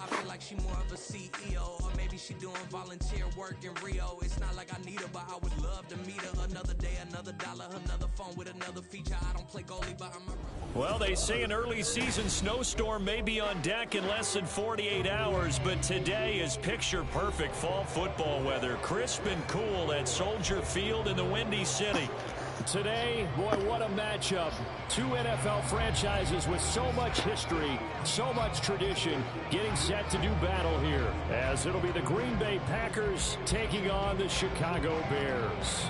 I feel like she more of a CEO, or maybe she doing volunteer work in Rio. It's not like I need her, but I would love to meet her. Another day, another dollar, another phone with another feature. I don't play goalie, but I'm a... Well, they say an early season snowstorm may be on deck in less than 48 hours, but today is picture-perfect fall football weather. Crisp and cool at Soldier Field in the Windy City. Today, boy, what a matchup. Two NFL franchises with so much history, so much tradition, getting set to do battle here, as it'll be the Green Bay Packers taking on the Chicago Bears.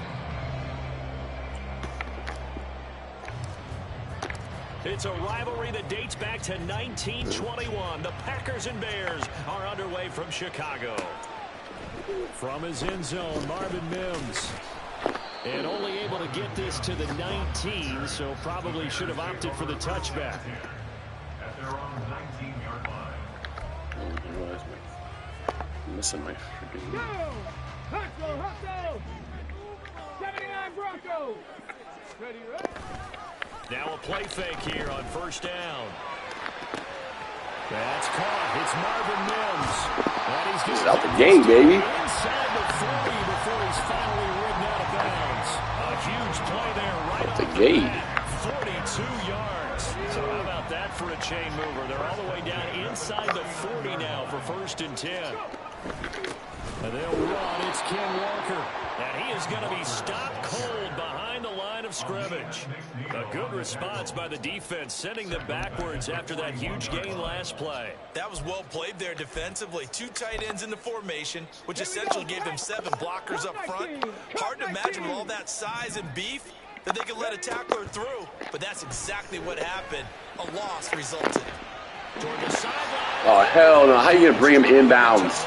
It's a rivalry that dates back to 1921. The Packers and Bears are underway from Chicago. From his end zone, Marvin Mims. And only able to get this to the 19, so probably should have opted for the touchback. At their own 19-yard line. I'm missing my freaking... Go! Hustle! 79 Broncos! Ready, right? Now a play fake here on first down. That's caught. It's Marvin Mims. And he's This is out the game, baby. Inside the 40 before he's finally ridden out of bounds. A huge play there right At the off gate. the bat. 42 yards. So how about that for a chain mover? They're all the way down inside the 40 now for 1st and 10. And they'll run. It's Ken Walker. And he is going to be stopped cold behind the line of scrimmage. A good response by the defense, sending them backwards after that huge gain last play. That was well played there defensively. 2 tight ends in the formation, which essentially gave them 7 blockers up front. Hard to imagine with all that size and beef that they could let a tackler through. But that's exactly what happened. A loss resulted. Toward the sideline. Oh, hell no. How are you going to bring him inbounds?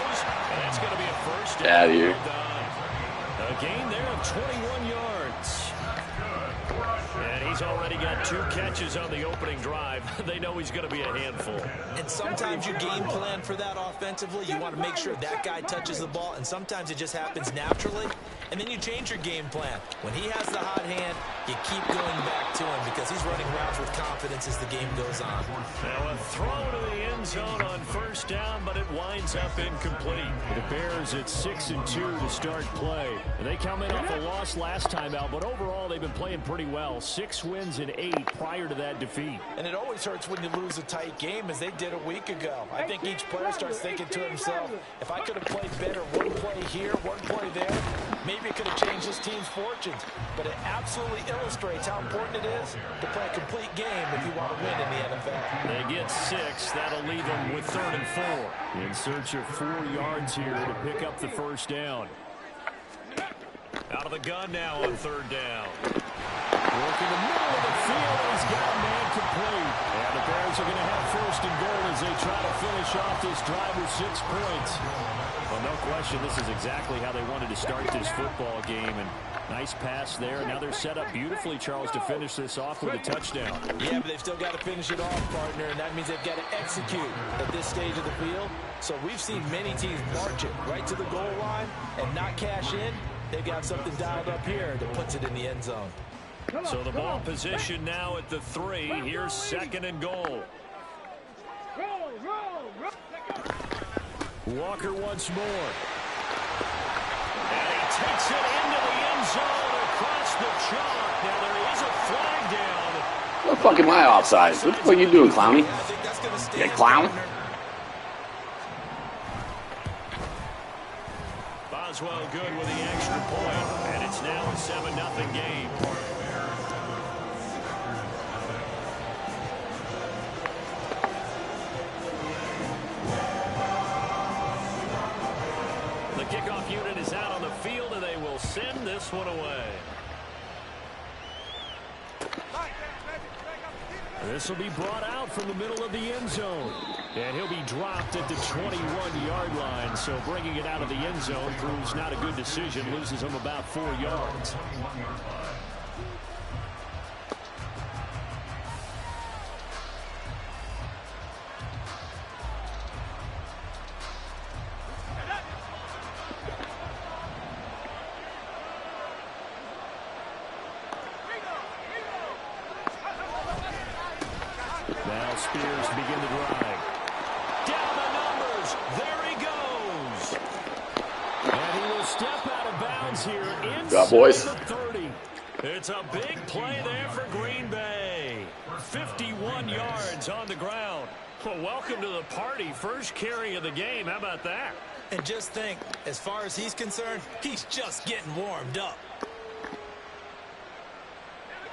That's going to be a first. Get out of here. A gain there of 21 yards. And he's already got 2 catches on the opening drive. They know he's going to be a handful. And sometimes you game plan for that offensively. You want to make sure that guy touches the ball, and sometimes it just happens naturally. And then you change your game plan. When he has the hot hand, you keep going back to him because he's running routes with confidence as the game goes on. Now a throw to the end zone on first down, but it winds up incomplete. The Bears at 6-2 to start play. And they come in off a loss last time out, but overall they've been playing pretty well. 6 wins and 8 prior to that defeat. And it always hurts when you lose a tight game, as they did a week ago. I think each player starts thinking to himself, if I could have played better one play here, one play there, maybe it could have changed this team's fortunes. But it absolutely illustrates how important it is to play a complete game if you want to win in the NFL. They get 6. That'll leave them with 3rd and 4. In search of 4 yards here to pick up the first down. Out of the gun now on 3rd down. Work in the middle of the field. He's got a man complete. And the Bears are going to have 1st and goal as they try to finish off this drive with 6 points. Well, no question, this is exactly how they wanted to start this football game. And nice pass there. Now they're set up beautifully, Charles, to finish this off with a touchdown. Yeah, but they've still got to finish it off, partner, and that means they've got to execute at this stage of the field. So we've seen many teams march it right to the goal line and not cash in. They've got something dialed up here that puts it in the end zone. So the ball position now at the 3. Here's 2nd and goal. Walker once more. And he takes it into the end zone across the chalk. Now there is a flag down. What the fuck am I offside? What the fuck are you doing, Clowny? Yeah, clown? Boswell good with the extra point, and it's now a 7-0 game. The kickoff unit is out on the field, and they will send this one away. This will be brought out from the middle of the end zone. And he'll be dropped at the 21-yard line. So bringing it out of the end zone proves not a good decision. Loses him about 4 yards. Now Spears to begin the drive. Down the number. throws. There he goes. And he will step out of bounds here inside the 30. It's a big play there for Green Bay. 51 yards on the ground. Well, welcome to the party. First carry of the game. How about that? And just think, as far as he's concerned, he's just getting warmed up.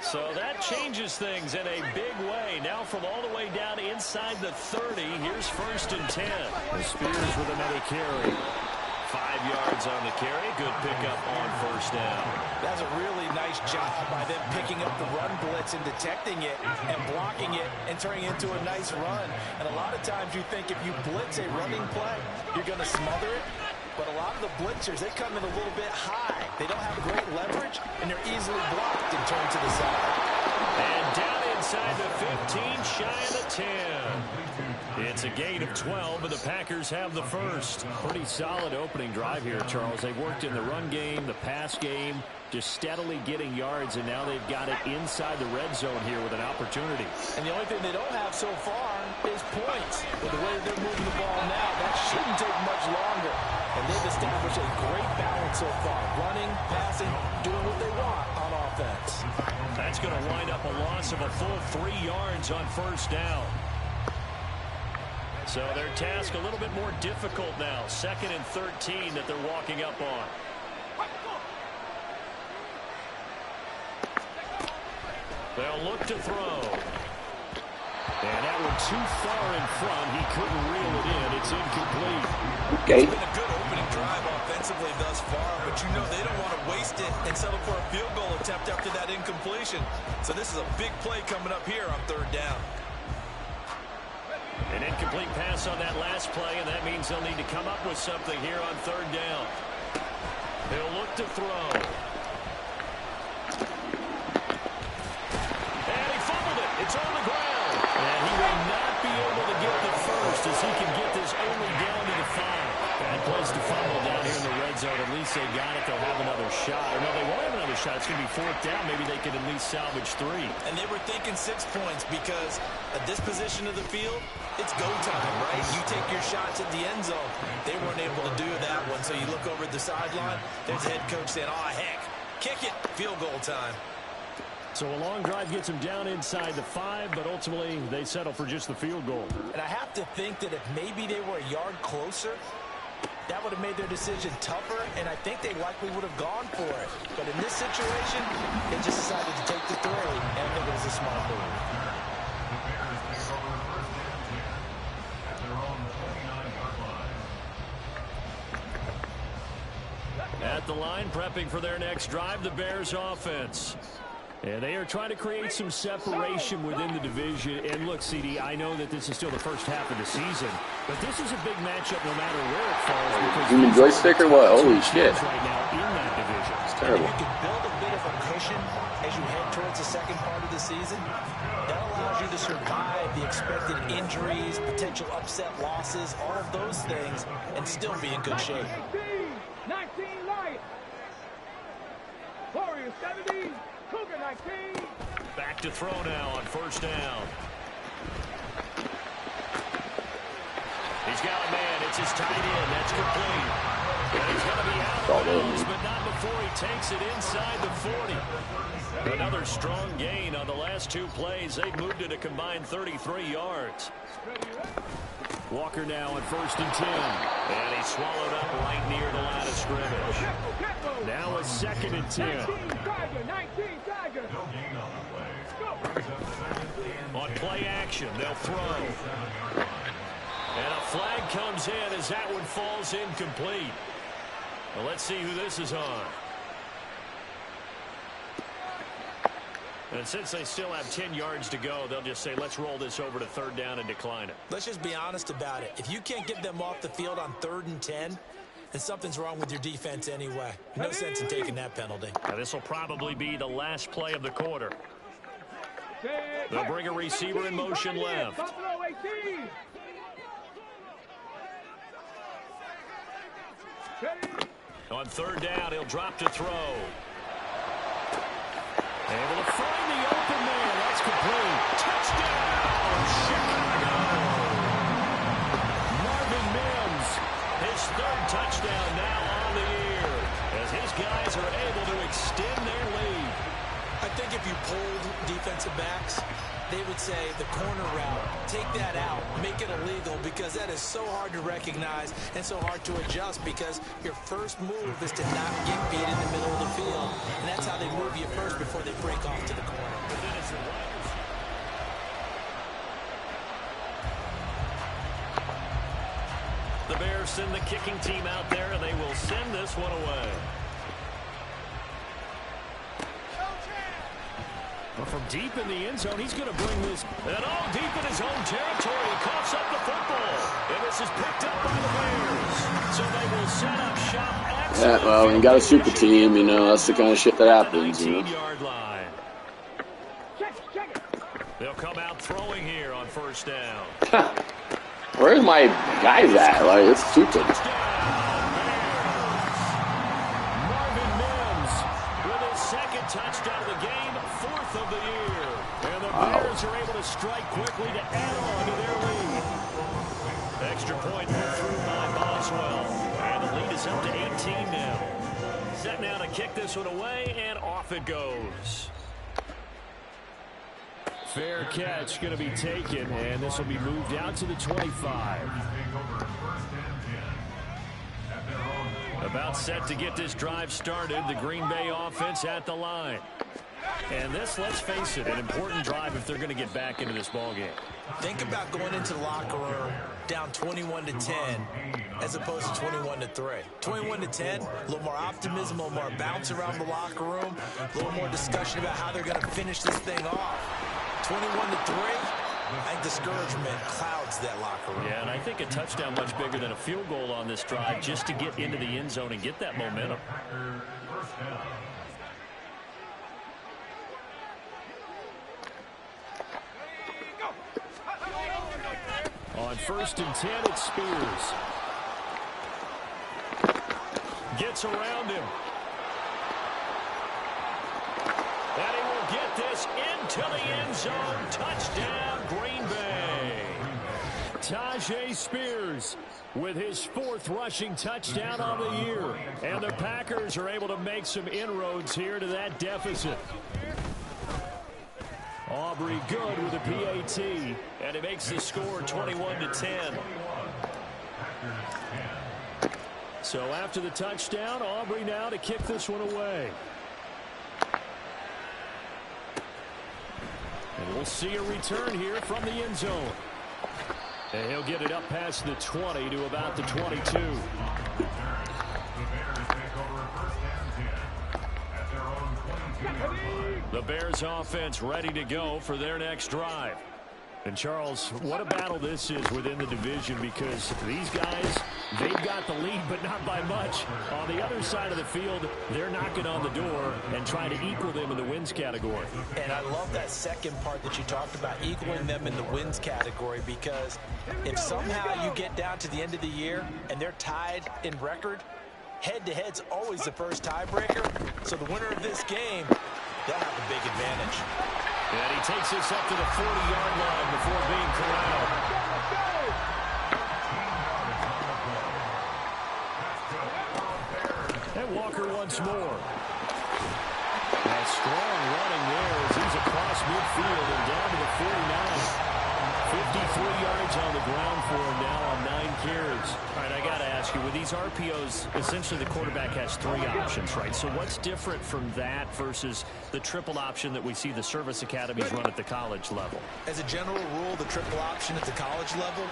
So that changes things in a big way. Now from all the way down inside the 30, here's 1st and 10. The Spears with another carry. 5 yards on the carry. Good pickup on 1st down. That's a really nice job by them picking up the run blitz and detecting it and blocking it and turning it into a nice run. And a lot of times you think if you blitz a running play, you're going to smother it. But a lot of the blitzers, they come in a little bit high. They don't have great leverage, and they're easily blocked and turned to the side. And down inside the 15, shy of the 10. It's a gain of 12, and the Packers have the first. Pretty solid opening drive here, Charles. They've worked in the run game, the pass game, just steadily getting yards, and now they've got it inside the red zone here with an opportunity. And the only thing they don't have so far is points. With the way they're moving the ball now, that shouldn't take much longer. And they've established a great balance so far. Running, passing, doing what they want on offense. That's going to wind up a loss of a full 3 yards on 1st down. So their task a little bit more difficult now. 2nd and 13 that they're walking up on. They'll look to throw. And that one too far in front. He couldn't reel it in. It's incomplete. Okay. It's been a good opening drive offensively thus far, but you know they don't want to waste it and settle for a field goal attempt after that incompletion. So this is a big play coming up here on 3rd down. An incomplete pass on that last play, and that means they'll need to come up with something here on 3rd down. They'll look to throw. And he fumbled it. It's on the ground. And he will not be able to get the first as he can get this only down to the 5. Bad place to fumble down here in the red zone. At least they got it. They'll have another shot. Or no, they won't have another shot. It's going to be 4th down. Maybe they can at least salvage 3. And they were thinking 6 points because at this position of the field, it's go time, right? You take your shots at the end zone. They weren't able to do that one. So you look over at the sideline. There's the head coach saying, oh, heck, kick it. Field goal time. So a long drive gets them down inside the 5, but ultimately they settle for just the field goal. And I have to think that if maybe they were a yard closer, that would have made their decision tougher, and I think they likely would have gone for it. But in this situation, they just decided to take the 3, and I think it was a smart move. At their own 29-yard line. At the line, prepping for their next drive, the Bears offense. And they are trying to create some separation within the division. And look, CD, I know that this is still the first half of the season, but this is a big matchup no matter where it falls. Because Human joystick or what? Holy shit. Right now in that division. It's terrible. You can build a bit of a cushion as you head towards the second part of the season. That allows you to survive the expected injuries, potential upset losses, all of those things, and still be in good shape. 19 Lions. Warriors 70. Cougar 19. Back to throw now on 1st down. He's got a man. It's his tight end. That's complete. And he's going to be out of bounds, but not before he takes it inside the 40. Another strong gain on the last 2 plays. They've moved it a combined 33 yards. Walker now on 1st and 10. And he's swallowed up right near the line of scrimmage. Now a 2nd and 10. 19 Tiger. No gain on the play. On play action, they'll throw. And a flag comes in as that one falls incomplete. Well, let's see who this is on. And since they still have 10 yards to go, they'll just say, let's roll this over to 3rd down and decline it. Let's just be honest about it. If you can't get them off the field on 3rd and 10, then something's wrong with your defense anyway. No sense in taking that penalty. Now, this will probably be the last play of the quarter. They'll bring a receiver in motion left. On 3rd down, he'll drop to throw. Able to find the open man. That's complete. Touchdown, Chicago! Marvin Mims defensive backs, they would say the corner route, take that out, make it illegal, because that is so hard to recognize and so hard to adjust, because your first move is to not get beat in the middle of the field. And that's how they move you first before they break off to the corner. But then it's the Riders. The Bears send the kicking team out there, and they will send this one away. But from deep in the end zone, he's going to bring this. And all deep in his own territory. He coughs up the football. And this is picked up by the Bears. So they will set up shop. Yeah, well, when you got a super team, you know, that's the kind of shit that happens, you know. 19-yard line. They'll come out throwing here on first down. Where's my guys at? Like, it's stupid. Marvin Mims with his second touchdown of the game, fourth of the year. And the Bears are able to strike quickly to add on to their lead. Extra point put through by Boswell. And the lead is up to 18 now. Set now to kick this one away, and off it goes. Fair catch going to be taken, and this will be moved out to the 25. About set to get this drive started. The Green Bay offense at the line. And this, let's face it, an important drive if they're going to get back into this ballgame. Think about going into the locker room down 21-10 as opposed to 21-3. 21-10, a little more optimism, a little more bounce around the locker room, a little more discussion about how they're going to finish this thing off. 21-3, I think discouragement clouds that locker room. Yeah, and I think a touchdown much bigger than a field goal on this drive just to get into the end zone and get that momentum. On 1st and 10, it's Spears. Gets around him. And he will get this into the end zone. Touchdown, Green Bay. Tajay Spears with his 4th rushing touchdown on the year. And the Packers are able to make some inroads here to that deficit. Aubrey good with a PAT. And it makes the score 21-10. So after the touchdown, Aubrey now to kick this one away. And we'll see a return here from the end zone. And he'll get it up past the 20 to about the 22. The Bears offense ready to go for their next drive. And Charles, what a battle this is within the division, because these guys, they've got the lead, but not by much. On the other side of the field, they're knocking on the door and trying to equal them in the wins category. And I love that second part that you talked about, equaling them in the wins category, because if somehow you get down to the end of the year and they're tied in record, head-to-head's always the first tiebreaker. So the winner of this game, they'll have a big advantage. And he takes this up to the 40-yard line before being corralled. And Walker once more. A strong running there as he's across midfield and down to the 49. 53 yards on the ground for him now on 9 carries. All right, I got to ask you, with these RPOs, essentially the quarterback has 3 options, right? So what's different from that versus the triple option that we see the service academies run at the college level? As a general rule, the triple option at the college level,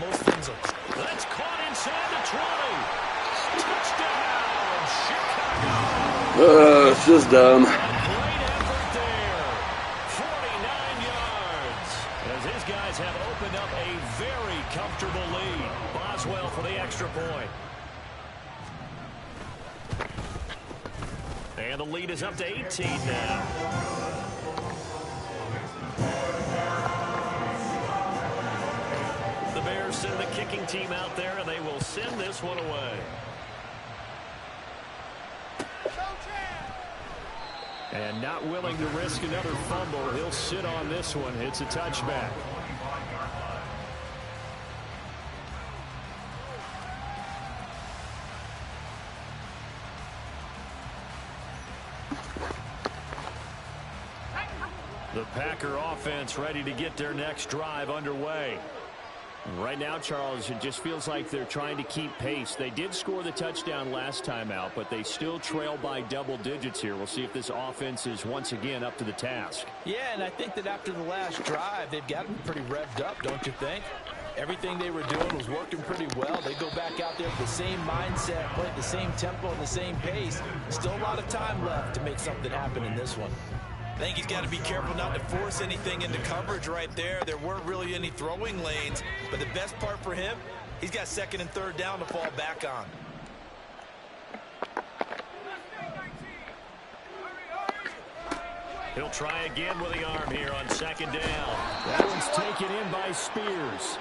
most things are... That's caught inside the 20. Touchdown, Chicago. It's just dumb. Great effort there. 49 yards. As his guys have opened up a very comfortable lead. Boswell for the extra point. And the lead is up to 18 now. The Bears send the kicking team out there, and they will send this one away. And not willing to risk another fumble. He'll sit on this one. It's a touchback. The Packer offense ready to get their next drive underway. Right now, Charles, it just feels like they're trying to keep pace. They did score the touchdown last time out, but they still trail by double digits here. We'll see if this offense is once again up to the task. Yeah, and I think that after the last drive, they've got them pretty revved up, don't you think? Everything they were doing was working pretty well. They go back out there with the same mindset, play at the same tempo and the same pace. Still a lot of time left to make something happen in this one. I think he's got to be careful not to force anything into coverage right there. There weren't really any throwing lanes, but the best part for him, he's got second and third down to fall back on. He'll try again with the arm here on second down. That one's taken in by Spears.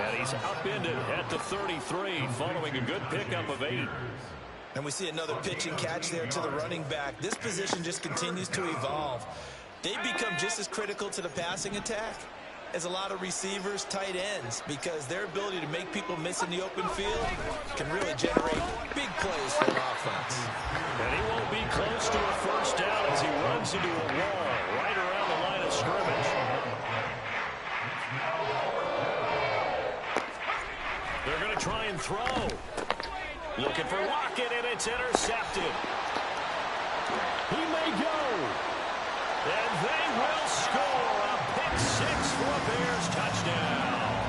And he's upended at the 33 following a good pickup of 8. And we see another pitch and catch there to the running back. This position just continues to evolve. They become just as critical to the passing attack as a lot of receivers, tight ends, because their ability to make people miss in the open field can really generate big plays for an offense. And he won't be close to a first down as he runs into a wall right around the line of scrimmage. They're going to try and throw. Looking for Lockett, and it's intercepted. He may go. And they will score a pick 6 for a Bears touchdown.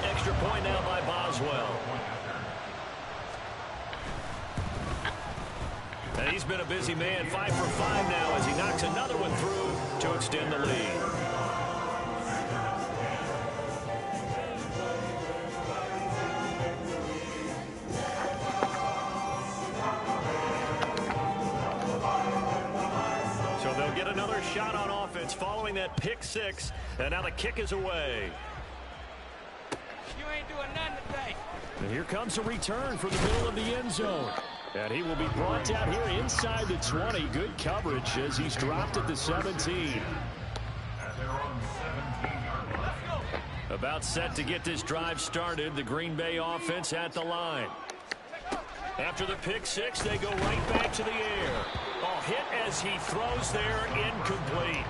Extra point now by Boswell. And he's been a busy man, 5 for 5 now as he knocks another one through to extend the lead. Another shot on offense following that pick 6, and now the kick is away. You ain't doing nothing today. And here comes a return from the middle of the end zone. And he will be brought down here inside the 20. Good coverage as he's dropped at the 17. About set to get this drive started. The Green Bay offense at the line. After the pick 6, they go right back to the air. Hit as he throws there, incomplete.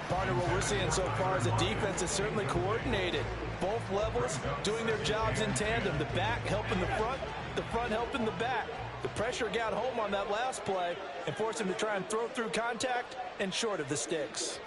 Partner, what we're seeing so far is the defense is certainly coordinated. Both levels doing their jobs in tandem. The back helping the front helping the back. The pressure got home on that last play and forced him to try and throw through contact and short of the sticks.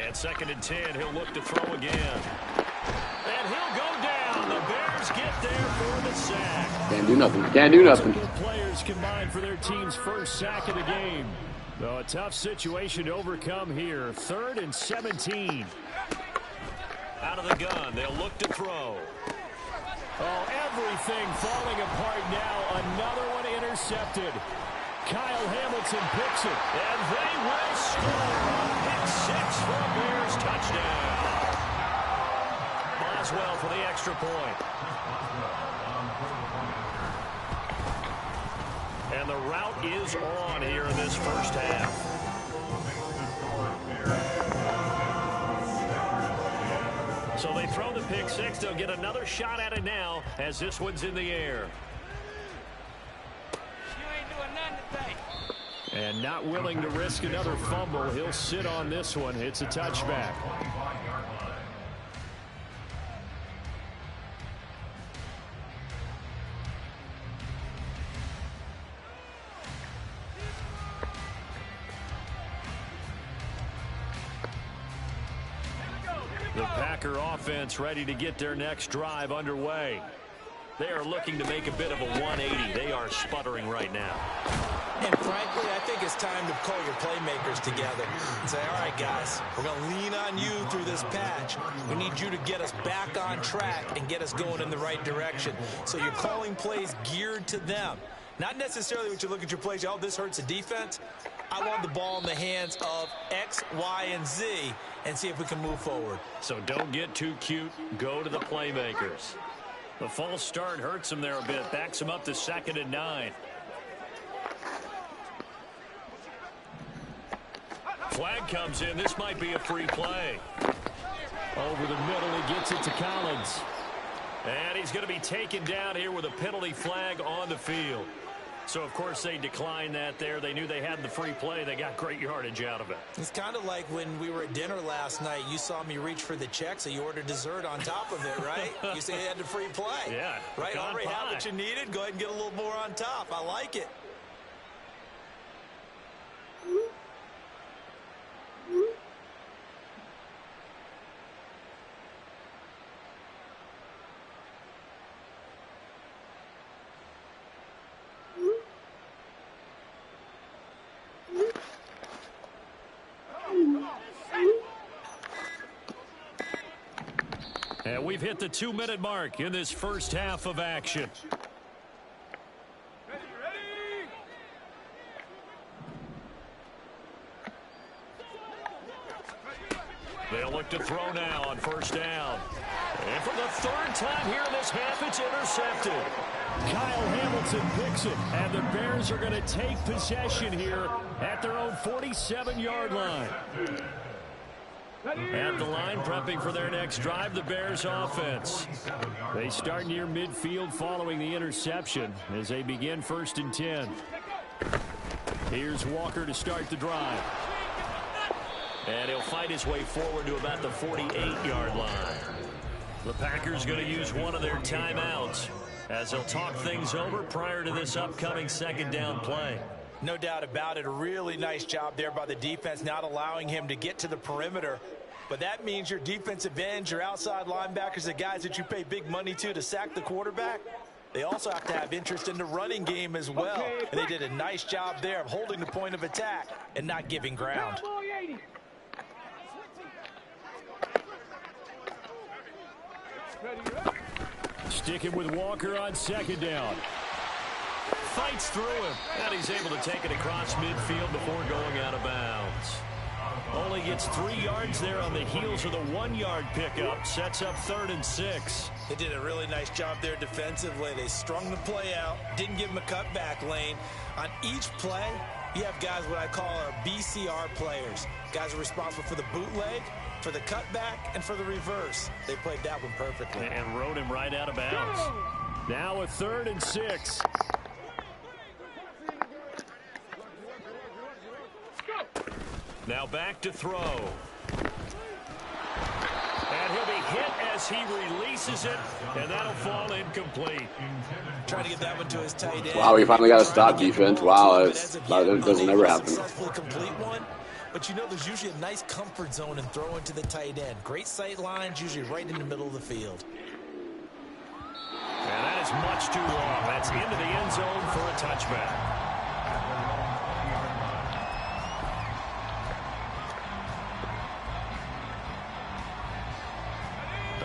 And second and 10, he'll look to throw again. And he'll go down. The Bears get there for the sack. Can't do nothing. Can't do nothing. Players combined for their team's first sack of the game. Though a tough situation to overcome here. 3rd and 17. Out of the gun, they'll look to throw. Oh, everything falling apart now. Another one intercepted. Kyle Hamilton picks it, and they will score a pick 6 for a Bears touchdown. Boswell for the extra point. And the route is on here in this first half. So they throw the pick 6. They'll get another shot at it now as this one's in the air. And not willing to risk another fumble. He'll sit on this one. It's a touchback. The Packer offense ready to get their next drive underway. They are looking to make a bit of a 180. They are sputtering right now. And frankly, I think it's time to call your playmakers together and say, all right, guys, we're going to lean on you through this patch. We need you to get us back on track and get us going in the right direction. So you're calling plays geared to them. Not necessarily when you look at your plays, oh, this hurts the defense. I want the ball in the hands of X, Y, and Z and see if we can move forward. So don't get too cute. Go to the playmakers. The false start hurts him there a bit. Backs him up to 2nd and 9. Flag comes in. This might be a free play. Over the middle, he gets it to Collins. And he's going to be taken down here with a penalty flag on the field. So, of course, they declined that there. They knew they had the free play. They got great yardage out of it. It's kind of like when we were at dinner last night. You saw me reach for the check, so you ordered dessert on top of it, right? You say you had the free play. Yeah. Right? Already had what you needed. Go ahead and get a little more on top. I like it. And we've hit the 2-minute mark in this first half of action. They'll look to throw now on first down. And for the third time here in this half, it's intercepted. Kyle Hamilton picks it, and the Bears are going to take possession here at their own 47-yard line. At the line, prepping for their next drive, the Bears offense. They start near midfield following the interception as they begin 1st and 10. Here's Walker to start the drive. And he'll fight his way forward to about the 48-yard line. The Packers going to use one of their timeouts as they'll talk things over prior to this upcoming 2nd down play. No doubt about it. A really nice job there by the defense, not allowing him to get to the perimeter. But that means your defensive ends, your outside linebackers, the guys that you pay big money to sack the quarterback, they also have to have interest in the running game as well. And they did a nice job there of holding the point of attack and not giving ground. Sticking with Walker on 2nd down. Fights through him, and he's able to take it across midfield before going out of bounds. Only gets 3 yards there on the heels of the 1-yard pickup. Sets up 3rd and 6. They did a really nice job there defensively. They strung the play out, didn't give him a cutback lane. On each play, you have guys what I call our BCR players. Guys are responsible for the bootleg, for the cutback, and for the reverse. They played that one perfectly. And rode him right out of bounds. Now a 3rd and 6. Now back to throw. And he'll be hit as he releases it, and that'll fall incomplete. Trying to get that one to his tight end. Wow, we finally got a stop defense. Wow, that doesn't ever happen. Complete one, but you know there's usually a nice comfort zone in throwing to the tight end. Great sight lines, usually right in the middle of the field. And that is much too long. That's into the end zone for a touchback.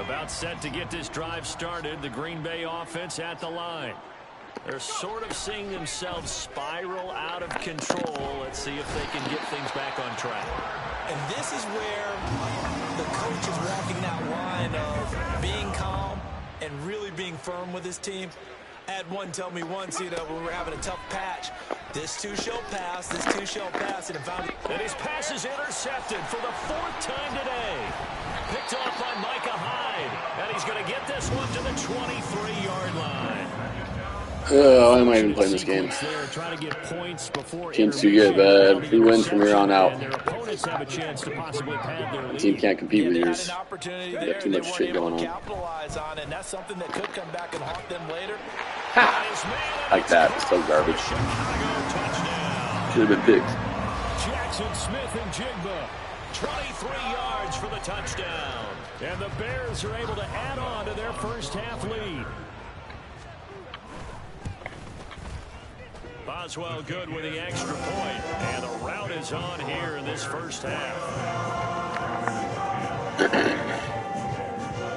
About set to get this drive started. The Green Bay offense at the line. They're sort of seeing themselves spiral out of control. Let's see if they can get things back on track. And this is where the coach is walking that line of being calm and really being firm with his team. I had one tell me once, when we were having a tough patch, this too shall pass, this too shall pass. And his pass is intercepted for the 4th time today. Picked off by Micah Hyde. And he's going to get this one to the 23-yard line. Oh, I'm not even playing this game. Team's too good, bud. Who wins from here on out? The team can't compete with yours. You got too much shit going on. Ha! Like that. So garbage. Should have been picked. Jackson Smith and Jigba. 23 yards for the touchdown. And the Bears are able to add on to their first half lead. Boswell good with the extra point, and the route is on here in this first half.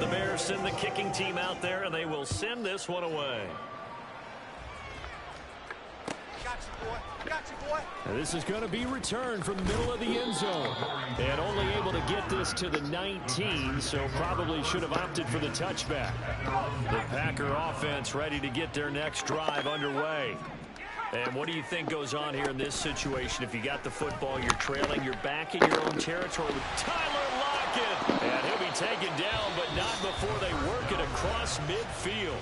The Bears send the kicking team out there, and they will send this one away. Got you, boy. Got you, boy. And this is going to be returned from the middle of the end zone. And only able to get this to the 19, so probably should have opted for the touchback. The Packer offense ready to get their next drive underway. And what do you think goes on here in this situation? If you got the football, you're trailing, you're back in your own territory with Tyler Lockett. And he'll be taken down, but not before they work it across midfield.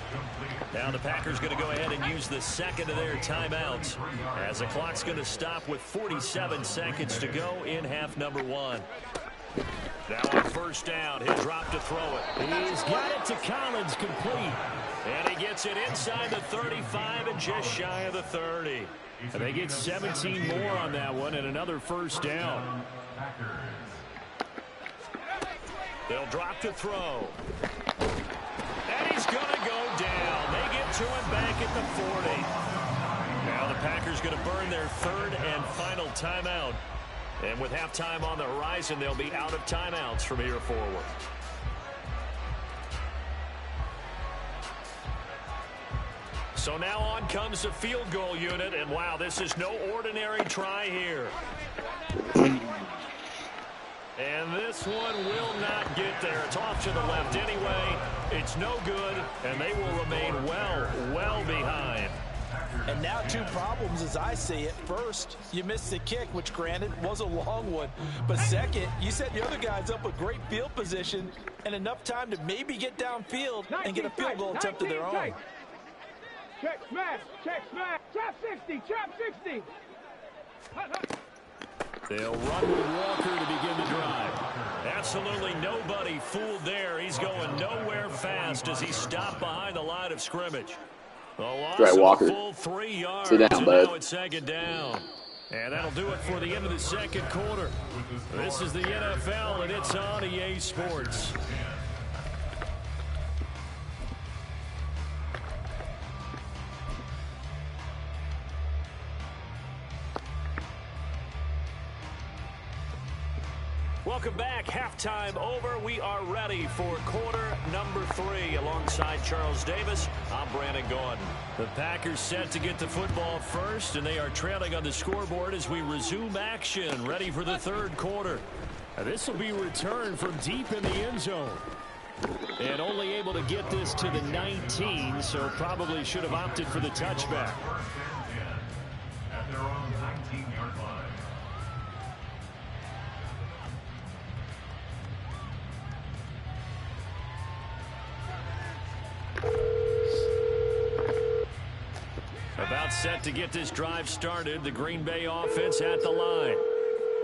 Now the Packers going to go ahead and use the second of their timeouts as the clock's going to stop with 47 seconds to go in half number 1. Now on first down, he'll drop to throw it. He's got it to Collins, complete. And he gets it inside the 35 and just shy of the 30. And they get 17 more on that one and another first down. They'll drop to throw. And he's going to go down. They get to him back at the 40. Now the Packers going to burn their third and final timeout. And with halftime on the horizon, they'll be out of timeouts from here forward. So now on comes the field goal unit. And wow, this is no ordinary try here. And this one will not get there. It's off to the left anyway. It's no good, and they will remain well behind. And now 2 problems as I see it. First, you missed the kick, which granted was a long one. But second, you set the other guys up with great field position and enough time to maybe get downfield and get a field goal attempt of their own. Check smash, trap 60, trap 60. They'll run with Walker to begin the drive. Absolutely nobody fooled there. He's going nowhere fast as he stopped behind the line of scrimmage. A loss of Walker. Full 3 yards. Sit down, bud. Now it's second down. And that'll do it for the end of the second quarter. This is the NFL, and it's on EA Sports. Welcome back. Halftime over. We are ready for quarter number 3. Alongside Charles Davis, I'm Brandon Gordon. The Packers set to get the football first, and they are trailing on the scoreboard as we resume action, ready for the third quarter. This will be returned from deep in the end zone. And only able to get this to the 19, so probably should have opted for the touchback. At their own 19-yard line. About set to get this drive started. The Green Bay offense at the line.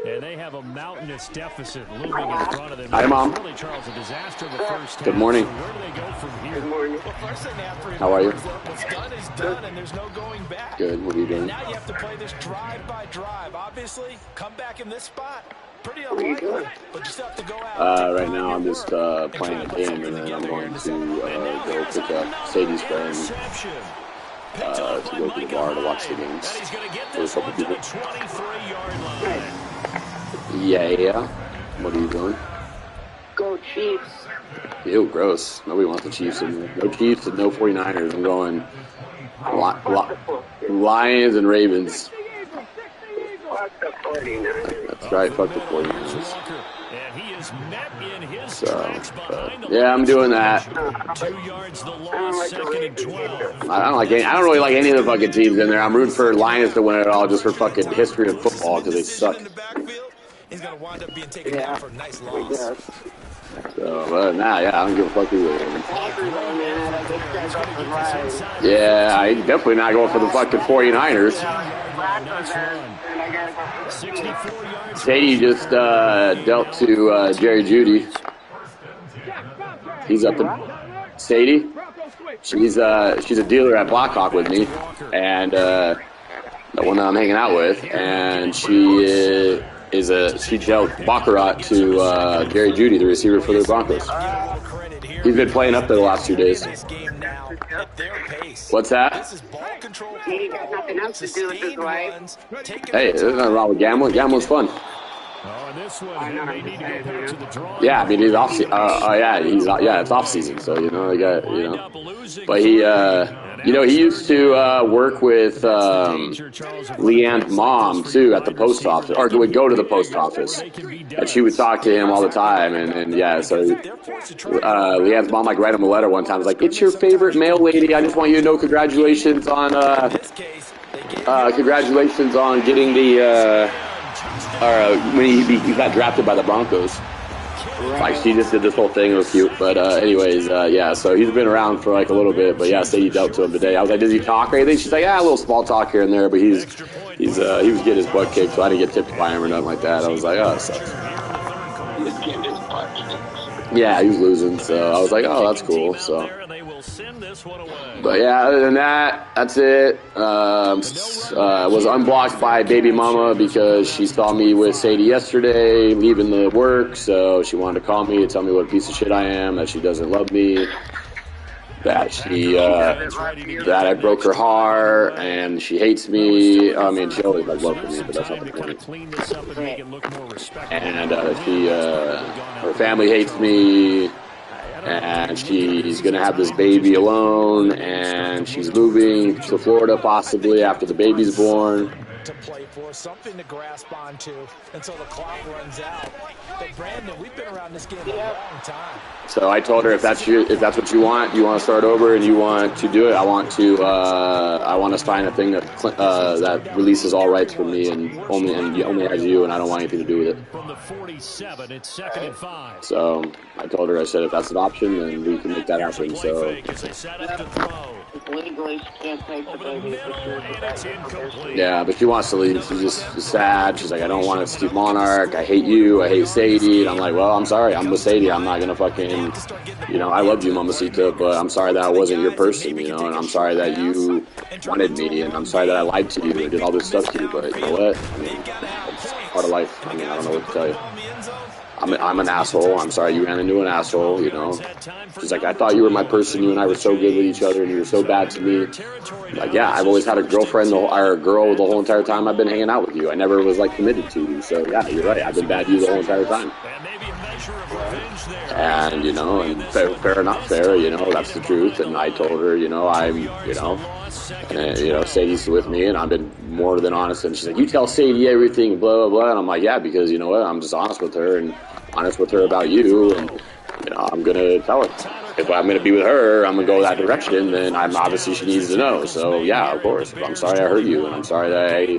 And they have a mountainous deficit looming in front of them. Hi, Mom. It's really, Charles, a disaster of the first half. Good morning. So where do they go from here? Good morning. Well, first thing they have to remember How are you? is that what's done is done, and there's no going back. Good. What are you doing? Now you have to play this drive by drive. Obviously, come back in this spot. Pretty unlikely, but you still have to go out. Right now I'm just playing a game, and then I'm going to go pick up Sadie's friend to go to the bar to watch the games with a couple people. Yeah. What are you doing? Go Chiefs. Ew, gross. Nobody wants the Chiefs. No Chiefs and no 49ers. I'm going Lions and Ravens. Fuck the 49ers. That's right. Fuck the 49ers. And he is met in his So, behind the yeah, I'm doing that. 2 yards the loss, second and 12. I don't really like any of the fucking teams in there. I'm rooting for Lions to win it all just for fucking history of football because they suck. He's going to wind up being taken down for a nice loss. So, yeah, I don't give a fuck who it is. Yeah, I definitely not going for the fucking 49ers. Sadie just dealt to Jerry Judy. He's up in Sadie. She's a dealer at Blackhawk with me, and the one that I'm hanging out with, and she dealt Baccarat to Jerry Judy, the receiver for the Broncos. He's been playing up there the last 2 days. What's that? He got nothing else to do with his life. Hey, there's nothing wrong with gambling. Gambling's fun. Yeah, I mean he's off. It's off season, so they got But he used to work with Leanne's mom too at the post office, or would go to the post office, and she would talk to him all the time. And so Leanne's mom write him a letter one time. It was like, "It's your favorite mail lady. I just want you to know congratulations on getting the." When he got drafted by the Broncos. Like, she just did this whole thing. It was cute. But anyways, yeah, so he's been around for like a little bit. But yeah, Sadie dealt to him today. I was like, does he talk or anything? She's like, yeah, a little small talk here and there. But he was getting his butt kicked, so I didn't get tipped by him or nothing like that. I was like, oh, that sucks. He was getting his butt kicked. Yeah, he was losing, so I was like, oh, that's cool. So, but yeah, other than that, that's it. Was unblocked by baby mama because she saw me with Sadie yesterday leaving the work, so she wanted to call me to tell me what a piece of shit I am, that she doesn't love me, that that I broke her heart, and she hates me. I mean, she always loved me, but that's not the point. And her family hates me, and she's gonna have this baby alone, and she's moving to Florida possibly after the baby's born. To play for, something to grasp onto until the clock runs out. But Brandon, we've been around this game a long time. So I told her, if that's what you want to start over and you want to do it, I want to sign a thing that releases all rights from me and only has you, and I don't want anything to do with it. From the 47, it's 2nd and 5. So I told her, I said, if that's an option, then we can make that happen. So. Legally, she can't take the baby. Yeah, but she wants to leave. She's just sad. She's like, I don't want to Steve Monarch. I hate you. I hate Sadie. And I'm like, well, I'm sorry. I'm with Sadie. I'm not going to fucking, I love you, Mamacita, but I'm sorry that I wasn't your person, and I'm sorry that you wanted me, and I'm sorry that I lied to you and did all this stuff to you, but you know what? I mean, it's part of life. I mean, I don't know what to tell you. I'm an asshole. I'm sorry you ran into an asshole, She's like, I thought you were my person. You and I were so good with each other, and you were so bad to me. Like, yeah, I've always had a girlfriend or a girl the whole entire time I've been hanging out with you. I never was, committed to you. So, yeah, you're right. I've been bad to you the whole entire time. And, and fair or not fair, that's the truth. And I told her, Sadie's with me, and I've been more than honest. And she's like, you tell Sadie everything, blah, blah, blah. And I'm like, yeah, because you know what? I'm just honest with her and honest with her about you. And, I'm going to tell her. If I'm going to be with her, I'm going to go that direction, then obviously she needs to know. So, yeah, of course. I'm sorry I hurt you, and I'm sorry that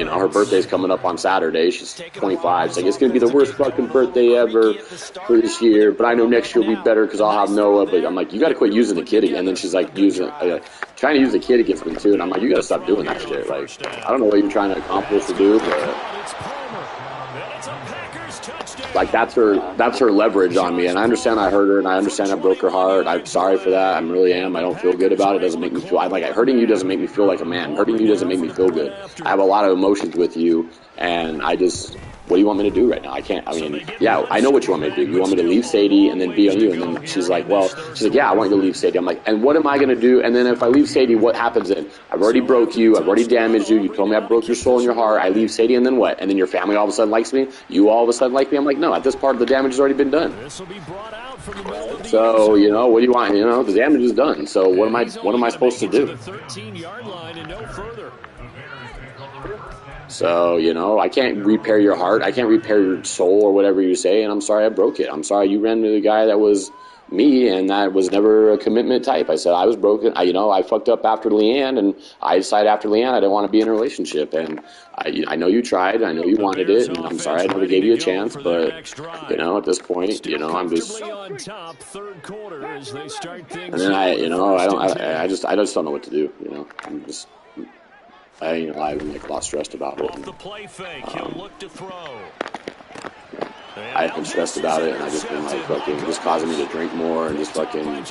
her birthday's coming up on Saturday. She's 25. She's like, it's going to be the worst fucking birthday ever for this year, but I know next year will be better because I'll have Noah. But I'm like, you got to quit using the kid again. And then she's like, trying to use the kid against me, too. And I'm like, you got to stop doing that shit. Like, I don't know what you're trying to accomplish or do, but... that's her leverage on me, and I understand I hurt her, and I understand I broke her heart. I'm sorry for that. I really am. I don't feel good about it. It doesn't make me feel. Hurting you doesn't make me feel like a man. Hurting you doesn't make me feel good. I have a lot of emotions with you, and what do you want me to do right now? I can't. I mean, yeah, I know what you want me to do. You want me to leave Sadie and then be on you, and then she's like, yeah, I want you to leave Sadie. I'm like, and what am I going to do? And then if I leave Sadie, what happens then? I've already broke you. I've already damaged you. You told me I broke your soul and your heart. I leave Sadie, and then what? And then your family all of a sudden likes me? You all of a sudden like me? I'm like, no, at this part of the damage has already been done. So, what do you want? The damage is done. So what am I supposed to do? So, I can't repair your heart. I can't repair your soul or whatever you say, and I'm sorry I broke it. I'm sorry you ran into the guy that was me, and that was never a commitment type. I said I was broken. I fucked up after Leanne, and I decided after Leanne I didn't want to be in a relationship. And I know you tried. I know you wanted it, and I'm sorry I never gave you a chance. But, at this point, I'm just... And then I just don't know what to do, I'm just... I've been a lot stressed about it. I've been stressed about it, and I've just been just causing me to drink more and just fucking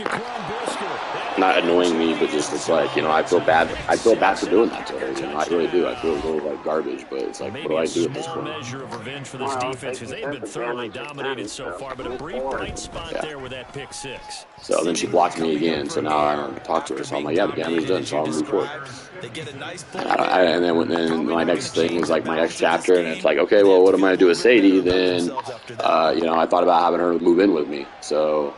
not annoying me, but just it's like I feel bad. I feel bad for doing that to her. I really do. I feel a little like garbage, but it's like, what do I do at this point? Measure of revenge for this defense because they've been thoroughly dominated so far, but a brief bright spot there with that pick six. So then she blocked me again. So now I don't talk to her. So I'm like, yeah, the damage is done. So I'll move forward. And then my next thing is my next chapter, and it's like, okay, well, what am I gonna do with Sadie? Then, I thought about having her move in with me. So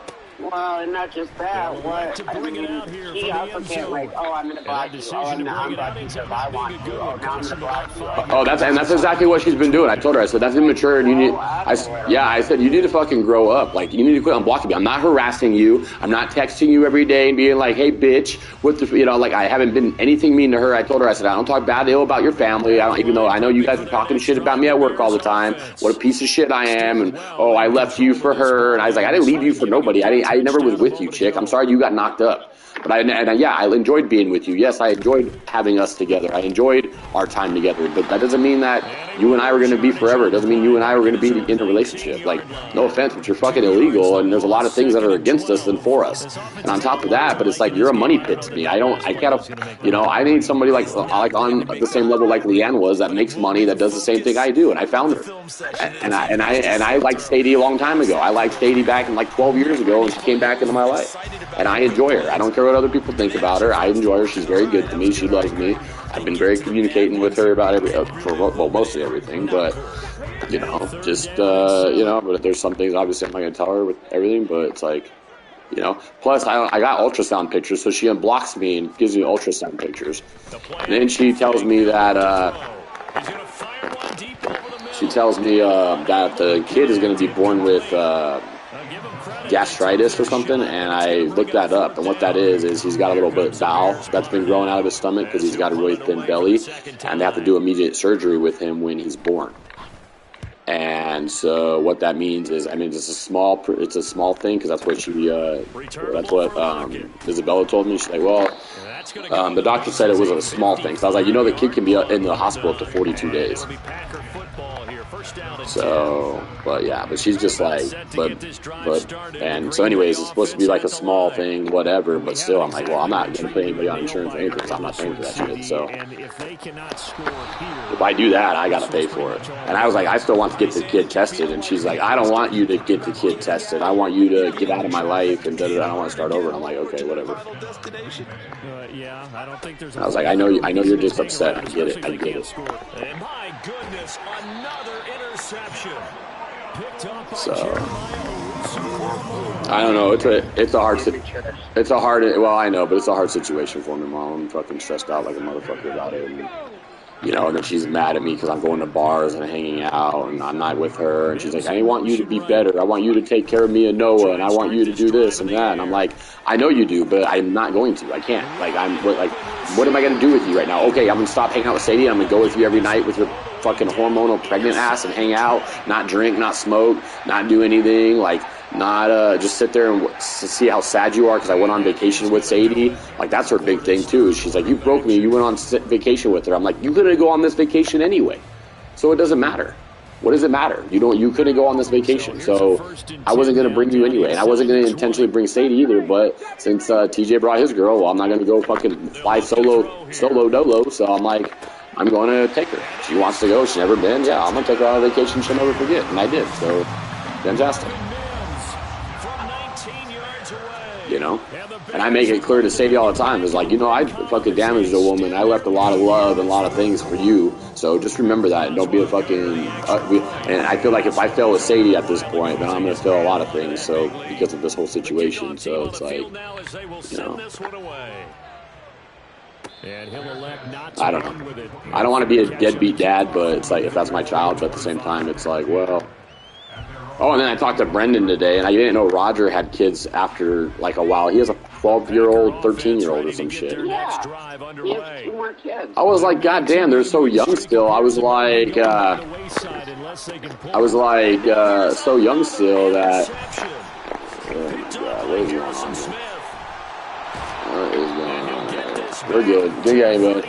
Well, and not just that. What I mean, he also can't like, oh, I'm gonna block you. Oh, I'm not blocking because I want you. Oh, now I'm gonna block you. Oh, that's exactly what she's been doing. I told her, I said that's immature, and you need. I said you need to fucking grow up. Like you need to quit unblocking me. I'm not harassing you. I'm not texting you every day and being like, hey, bitch, what the, you know, like I haven't been anything mean to her. I told her, I said I don't talk bad ill about your family. I don't, even though I know you guys are talking shit about me at work all the time. What a piece of shit I am, and oh, I left you for her, and I was like, I didn't leave you for nobody. I never was with you, chick. I'm sorry you got knocked up. But I enjoyed being with you. Yes, I enjoyed having us together. I enjoyed our time together. But that doesn't mean that you and I were going to be forever. It doesn't mean you and I were going to be in a relationship. Like, no offense, but you're fucking illegal, and there's a lot of things that are against us than for us. And on top of that, but it's like you're a money pit to me. I can't, you know, I need somebody like on the same level like Leanne was that makes money, that does the same thing I do, and I found her. And I liked Sadie a long time ago. I liked Sadie back in like 12 years ago, and she came back into my life. And I enjoy her. I don't care what other people think about her. I enjoy her. She's very good to me. She loves me. I've been very communicating with her about mostly everything. But you know, just you know. But if there's some things, obviously, I'm not gonna tell her with everything. But it's like, you know. Plus, I got ultrasound pictures, so she unblocks me and gives me ultrasound pictures. And then she tells me that that the kid is gonna be born with gastritis or something, and I looked that up, and what that is he's got a little bit of bowel that's been growing out of his stomach because he's got a really thin belly, and they have to do immediate surgery with him when he's born. And so what that means is, I mean, it's a small thing, because that's what Isabella told me. She's like, well, the doctor said it was a small thing. So I was like, you know, the kid can be in the hospital up to 42 days. So, but yeah, but she's just like, and so anyways, it's supposed to be like a small thing, whatever, but still, I'm like, well, I'm not going to pay anybody on insurance or anything, because I'm not paying for that shit. So if I do that, I got to pay for it. And I was like, I still want to get the kid tested, and she's like, I don't want you to get the kid tested. I want you to get out of my life, and I don't want to start over. And I'm like, okay, whatever. I was like, I know you're just upset. I get it. And my goodness, another interception. So I don't know. It's a hard well, I know, but it's a hard situation for me, Mom. I'm fucking stressed out like a motherfucker about it. And, you know, and then she's mad at me because I'm going to bars and hanging out, and I'm not with her. And she's like, I want you to be better. I want you to take care of me and Noah, and I want you to do this and that. And I'm like, I know you do, but I'm not going to. I can't. Like, what am I going to do with you right now? Okay, I'm going to stop hanging out with Sadie. I'm going to go with you every night with your fucking hormonal pregnant ass and hang out, not drink, not smoke, not do anything, like, not just sit there and see how sad you are because I went on vacation with Sadie. Like, that's her big thing too. She's like, you broke me. You went on vacation with her. I'm like, you couldn't go on this vacation anyway, so it doesn't matter. What does it matter? You couldn't go on this vacation, so I wasn't going to bring you anyway, and I wasn't going to intentionally bring Sadie either. But since TJ brought his girl, well, I'm not going to go fucking fly solo dolo. So I'm like, I'm going to take her. She wants to go. She's never been. Yeah, I'm going to take her on a vacation she'll never forget, and I did. So fantastic. You know, and I make it clear to Sadie all the time. It's like, you know, I fucking damaged a woman. I left a lot of love and a lot of things for you. So just remember that. And don't be a fucking. And I feel like if I fail with Sadie at this point, then I'm going to fail a lot of things. So because of this whole situation. So it's like, you know, I don't know. I don't want to be a deadbeat dad, but it's like if that's my child. But at the same time, it's like, well. Oh, and then I talked to Brendan today, and I didn't know Roger had kids after, like, a while. He has a 12-year-old, 13-year-old or some shit. Yeah, he has 2 more kids. I was like, God damn, they're so young still. I was like, so young still that... what is going on here? What is going on here? We're good. Good game, bud.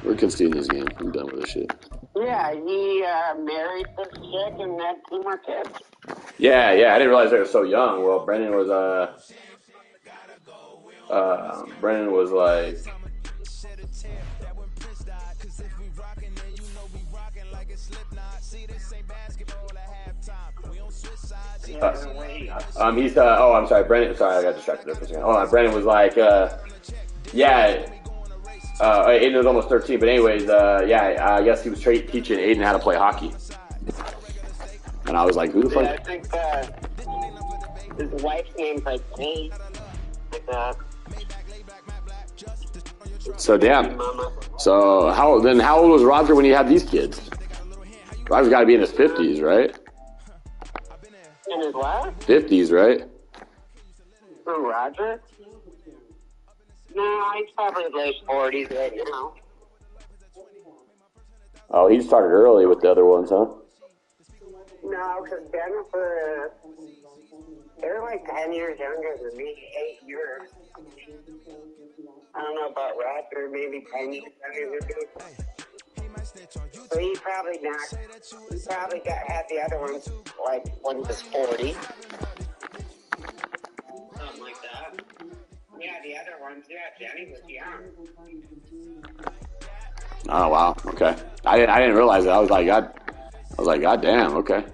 We're conceding this game. I'm done with this shit. Yeah, he married this chick and had 2 more kids. Yeah, I didn't realize they were so young. Well, Brendan was like, he's oh, I'm sorry, Brendan. Sorry, I got distracted there for a second. Hold on, Brendan was like, Aiden was almost 13, but anyways, I guess he was teaching Aiden how to play hockey. And I was like, who the fuck? Yeah, I think His wife's name's like Kate. Like that. So damn. So how old was Roger when he had these kids? Roger's got to be in his 50s, right? In his what? 50s, right? Who, Roger? No, he's probably late 40s right now. Oh, he started early with the other ones, huh? No, because Jennifer, they're like 10 years younger than me, 8 years. I don't know about Roger, maybe 10 years younger than me. So he probably had the other ones, like, when he was 40. Something like that. Yeah, the other ones, Jenny was young. Oh wow, okay. I didn't realize that. I was like, God damn, okay.